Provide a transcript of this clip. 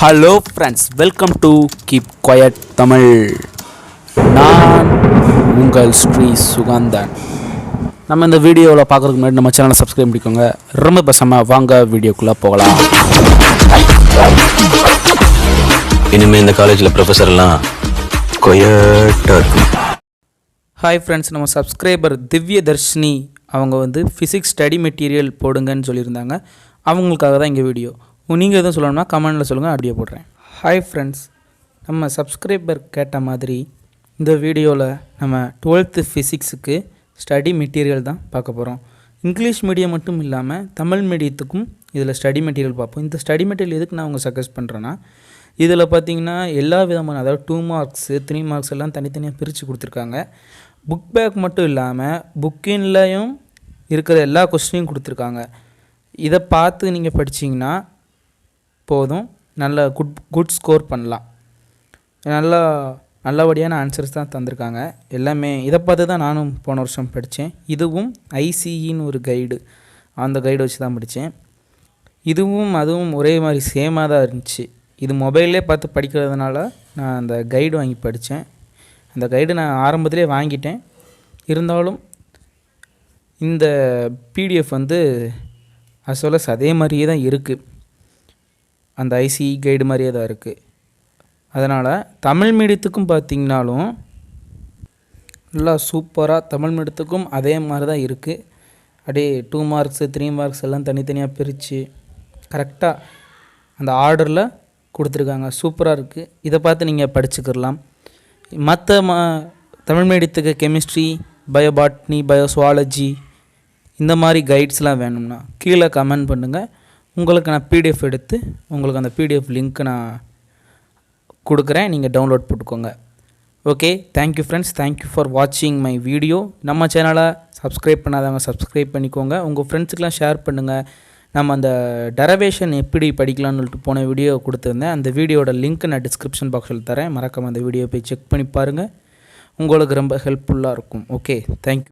Hello friends, welcome to keep quiet Tamil. நான் உங்கள் ஸ்ரீ சுகந்தன். நம்ம இந்த வீடியோவில் பார்க்குறதுக்கு முன்னாடி நம்ம சேனலை சப்ஸ்கிரைப் பண்ணிக்கோங்க. ரொம்ப பேசாமல் வாங்க வீடியோக்குள்ளே போகலாம். இனிமேல் இந்த காலேஜில் ப்ரொஃபஸர்லாம் குவைட்டாக இருக்கும். ஹாய் ஃப்ரெண்ட்ஸ், நம்ம சப்ஸ்கிரைபர் திவ்ய தர்ஷினி அவங்க ஃபிசிக்ஸ் ஸ்டடி மெட்டீரியல் போடுங்கன்னு சொல்லியிருந்தாங்க. அவங்களுக்காக தான் இங்கே வீடியோ. நீங்கள் எதுவும் சொல்லணும்னா கமெண்டில் சொல்லுங்கள், அப்படியே போடுறேன். ஹாய் ஃப்ரெண்ட்ஸ், நம்ம சப்ஸ்கிரைபர் கேட்ட மாதிரி இந்த வீடியோவில் நம்ம 12th ஃபிசிக்ஸுக்கு ஸ்டடி மெட்டீரியல் தான் பார்க்க போகிறோம். இங்கிலீஷ் மீடியம் மட்டும் இல்லாமல் தமிழ் மீடியத்துக்கும் இதில் ஸ்டடி மெட்டீரியல் பார்ப்போம். இந்த ஸ்டடி மெட்டீரியல் எதுக்கு நான் சஜஸ்ட் பண்ணுறேன்னா, இதில் பார்த்திங்கன்னா எல்லா விதமான, அதாவது 2 மார்க்ஸு 3 மார்க்ஸ் எல்லாம் தனித்தனியாக பிரித்து கொடுத்துருக்காங்க. புக் பேக் மட்டும் இல்லாமல் புக்கின்லையும் இருக்கிற எல்லா கொஸ்டினையும் கொடுத்துருக்காங்க. இதை பார்த்து நீங்கள் படிச்சிங்கன்னா போதும், நல்ல குட் ஸ்கோர் பண்ணலாம். நல்லபடியான ஆன்சர்ஸ் தான் தந்திருக்காங்க எல்லாமே. இதை பார்த்து தான் நானும் போன வருஷம் படித்தேன். இதுவும் ஐசிஇன்னு ஒரு கைடு, அந்த கைடு வச்சு தான் படித்தேன். இதுவும் அதுவும் ஒரே மாதிரி சேமாக தான் இருந்துச்சு. இது மொபைல்லே பார்த்து படிக்கிறதுனால நான் அந்த கைடு வாங்கி படித்தேன். அந்த கைடு நான் ஆரம்பத்திலே வாங்கிட்டேன். இருந்தாலும் இந்த பிடிஎஃப் அசோலஸ் அதே மாதிரியே தான் இருக்குது. அந்த ஐசிஇ கைடு மாதிரியே தான் இருக்குது. அதனால் தமிழ் மீடியத்துக்கும் பார்த்திங்கனாலும் நல்லா சூப்பராக தமிழ் மீடியத்துக்கும் அதே மாதிரி தான் இருக்குது. அப்படியே 2 மார்க்ஸு 3 மார்க்ஸ் எல்லாம் தனித்தனியாக பிரித்து கரெக்டாக அந்த ஆர்டரில் கொடுத்துருக்காங்க. சூப்பராக இருக்குது. இதை பார்த்து நீங்கள் படிச்சுக்கிடலாம். மற்ற தமிழ் மீடியத்துக்கு கெமிஸ்ட்ரி, பயோபாட்னி, பயோசுவாலஜி இந்த மாதிரி கைட்ஸ்லாம் வேணும்னா கீழே கமெண்ட் பண்ணுங்கள். உங்களுக்கு நான் பிடிஎஃப் எடுத்து உங்களுக்கு அந்த பிடிஎஃப் லிங்க்கு நான் கொடுக்குறேன், நீங்கள் டவுன்லோட் போட்டுக்கோங்க. Okay, thank you friends, thank you for வாட்சிங் மை வீடியோ. நம்ம சேனலை சப்ஸ்கிரைப் பண்ணாதவங்க சப்ஸ்கிரைப் பண்ணிக்கோங்க. உங்கள் ஃப்ரெண்ட்ஸுக்கெலாம் ஷேர் பண்ணுங்கள். நம்ம அந்த டெரிவேஷன் எப்படி படிக்கலாம்னு சொல்லிட்டு போன வீடியோ கொடுத்துருந்தேன். அந்த வீடியோட லிங்க் நான் டிஸ்கிரிப்ஷன் பாக்ஸில் தரேன். மறக்காமல் அந்த வீடியோ போய் செக் பண்ணி பாருங்கள். உங்களுக்கு ரொம்ப ஹெல்ப்ஃபுல்லாக இருக்கும். Okay, thank you.